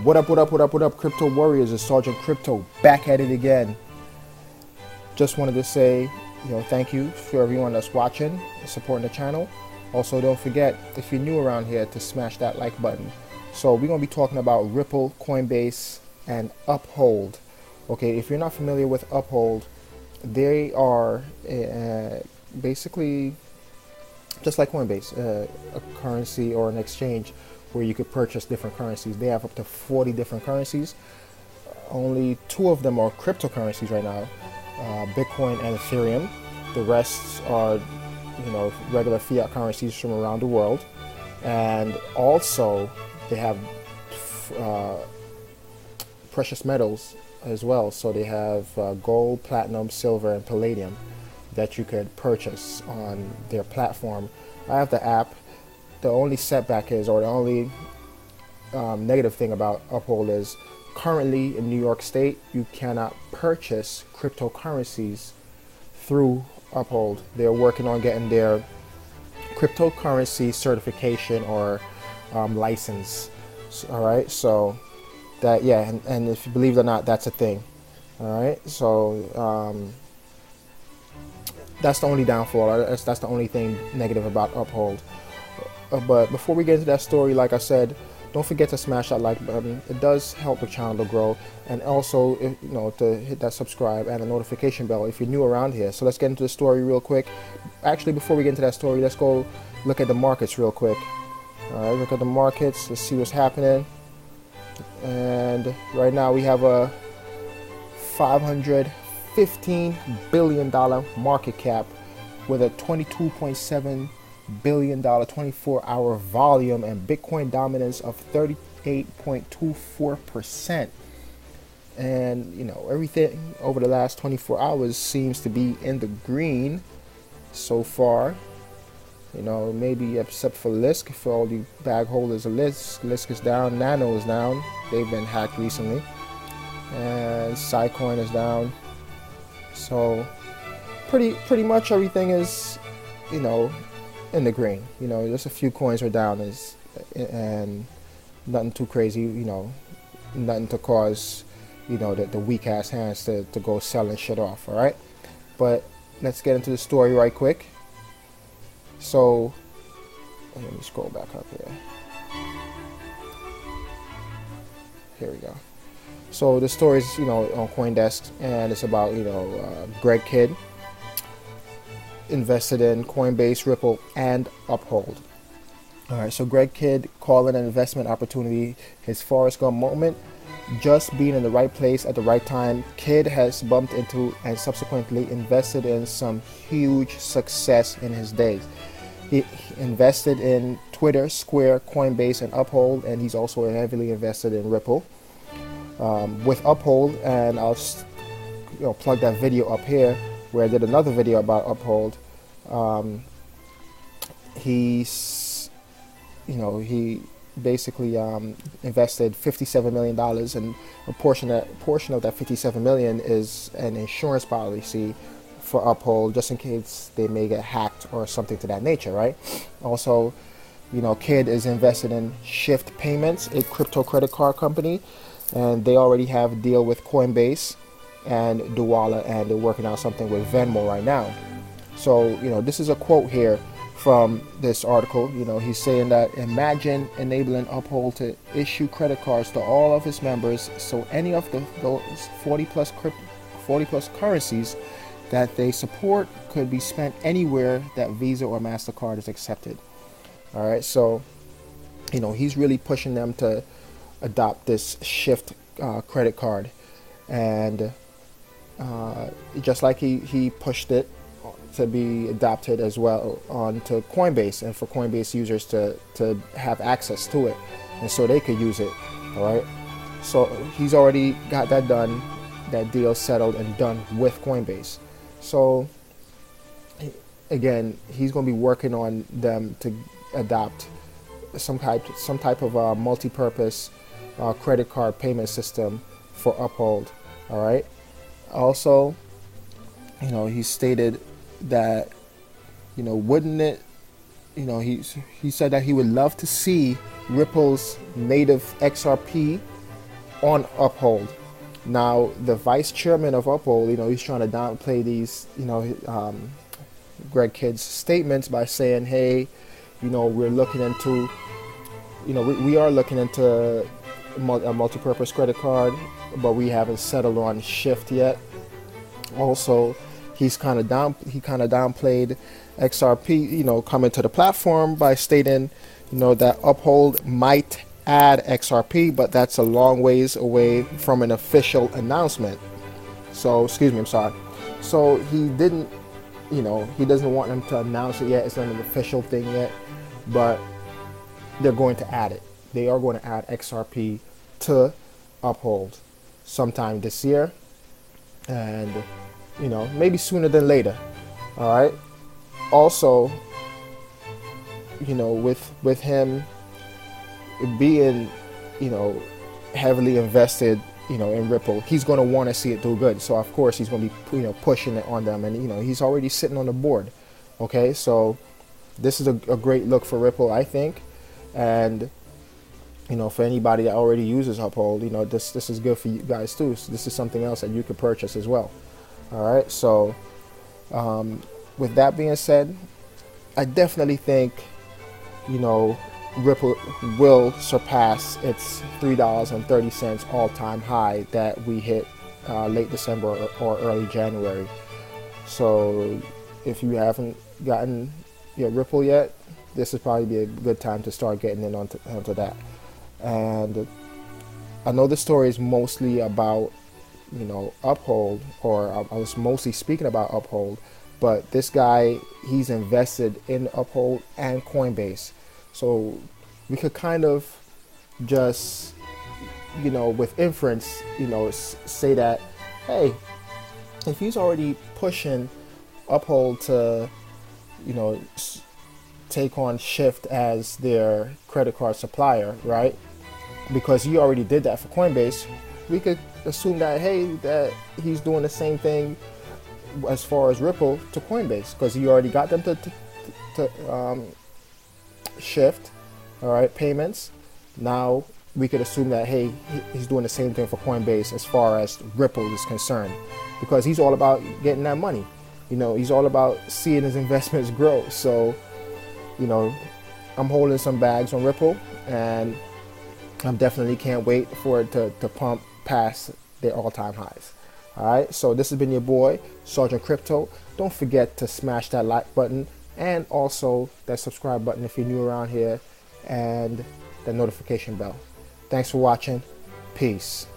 What up, crypto warriors? It's Sergeant Crypto back at it again. Just wanted to say, thank you for everyone that's watching and supporting the channel. Also, don't forget, if you're new around here, to smash that like button. So we're going to be talking about Ripple, Coinbase, and Uphold. Okay, if you're not familiar with Uphold, they are basically just like Coinbase, a currency or an exchange where you could purchase different currencies. They have up to 40 different currencies. Only 2 of them are cryptocurrencies right now, Bitcoin and Ethereum. The rest are, regular fiat currencies from around the world. And also they have precious metals as well. So they have gold, platinum, silver, and palladium that you could purchase on their platform. I have the app. The only setback is, or the only negative thing about Uphold is, currently in New York State, you cannot purchase cryptocurrencies through Uphold. They're working on getting their cryptocurrency certification or license. All right, so that, yeah, and if you believe it or not, that's a thing. All right, so that's the only downfall. That's the only thing negative about Uphold. But before we get into that story, like I said, don't forget to smash that like button. It does help the channel to grow, and also, to hit that subscribe and the notification bell if you're new around here. So let's get into the story real quick. Actually, before we get into that story, let's go look at the markets real quick. All right, look at the markets. Let's see what's happening. And right now we have a $515 billion market cap with a 22.7 billion dollar 24-hour volume and Bitcoin dominance of 38.24%. And everything over the last 24 hours seems to be in the green so far. Maybe except for Lisk. For all the bag holders of Lisk is down, Nano is down, they've been hacked recently, and Scicoin is down. So pretty much everything is in the green. Just a few coins are down, and nothing too crazy. Nothing to cause the weak ass hands to go selling shit off. All right, but let's get into the story right quick. So let me scroll back up here. Here we go. So the story is on CoinDesk, and it's about Greg Kidd invested in Coinbase, Ripple, and Uphold. All right, so Greg Kidd calling an investment opportunity his Forrest Gump moment, just being in the right place at the right time. Kidd has bumped into and subsequently invested in some huge success in his days. He invested in Twitter, Square, Coinbase, and Uphold, and he's also heavily invested in Ripple. With Uphold, and I'll plug that video up here, where I did another video about Uphold. He basically invested $57 million, and a portion of that $57 million is an insurance policy for Uphold, just in case they may get hacked or something to that nature, right? Also, Kidd is invested in Shift Payments, a crypto credit card company, and they already have a deal with Coinbase and the Wallet, and they're working on something with Venmo right now. So this is a quote here from this article. He's saying that, imagine enabling Uphold to issue credit cards to all of his members, so any of those 40 plus currencies that they support could be spent anywhere that Visa or MasterCard is accepted. All right, so he's really pushing them to adopt this Shift credit card, and just like he pushed it to be adopted as well onto Coinbase, and for Coinbase users to have access to it, and so they could use it. All right, so he's already got that done, that deal settled and done with Coinbase. So again, he's going to be working on them to adopt some type of multi-purpose credit card payment system for Uphold. All right. Also, he stated that, wouldn't it, he said that he would love to see Ripple's native XRP on Uphold. Now, the vice chairman of Uphold, he's trying to downplay these, Greg Kidd's statements by saying, hey, we're looking into, we are looking into a multi-purpose credit card, but we haven't settled on Shift yet. Also, he kind of downplayed XRP, coming to the platform by stating, that Uphold might add XRP, but that's a long ways away from an official announcement. So, I'm sorry. So he didn't, he doesn't want them to announce it yet. It's not an official thing yet, but they're going to add it. They are going to add XRP to Uphold sometime this year, and maybe sooner than later. All right. Also, with him being, heavily invested, in Ripple, he's going to want to see it do good. So of course he's going to be, pushing it on them, and he's already sitting on the board. Okay, so this is a great look for Ripple, I think, and for anybody that already uses Uphold, this is good for you guys too. So this is something else that you could purchase as well. All right, so with that being said, I definitely think, Ripple will surpass its $3.30 all-time high that we hit late December or early January. So if you haven't gotten your Ripple yet, this would probably be a good time to start getting in onto that. And I know the story is mostly about, Uphold, or I was mostly speaking about Uphold, but this guy, he's invested in Uphold and Coinbase. So we could kind of just, with inference, say that, hey, if he's already pushing Uphold to, take on Shift as their credit card supplier, right? Because he already did that for Coinbase, we could assume that, hey, that he's doing the same thing as far as Ripple to Coinbase, because he already got them to Shift, all right, payments. Now we could assume that, hey, he's doing the same thing for Coinbase as far as Ripple is concerned, because he's all about getting that money. He's all about seeing his investments grow. So, I'm holding some bags on Ripple, and I definitely can't wait for it to pump past their all-time highs. All right, so this has been your boy, Sergeant Crypto. Don't forget to smash that like button and also that subscribe button if you're new around here, and the notification bell. Thanks for watching. Peace.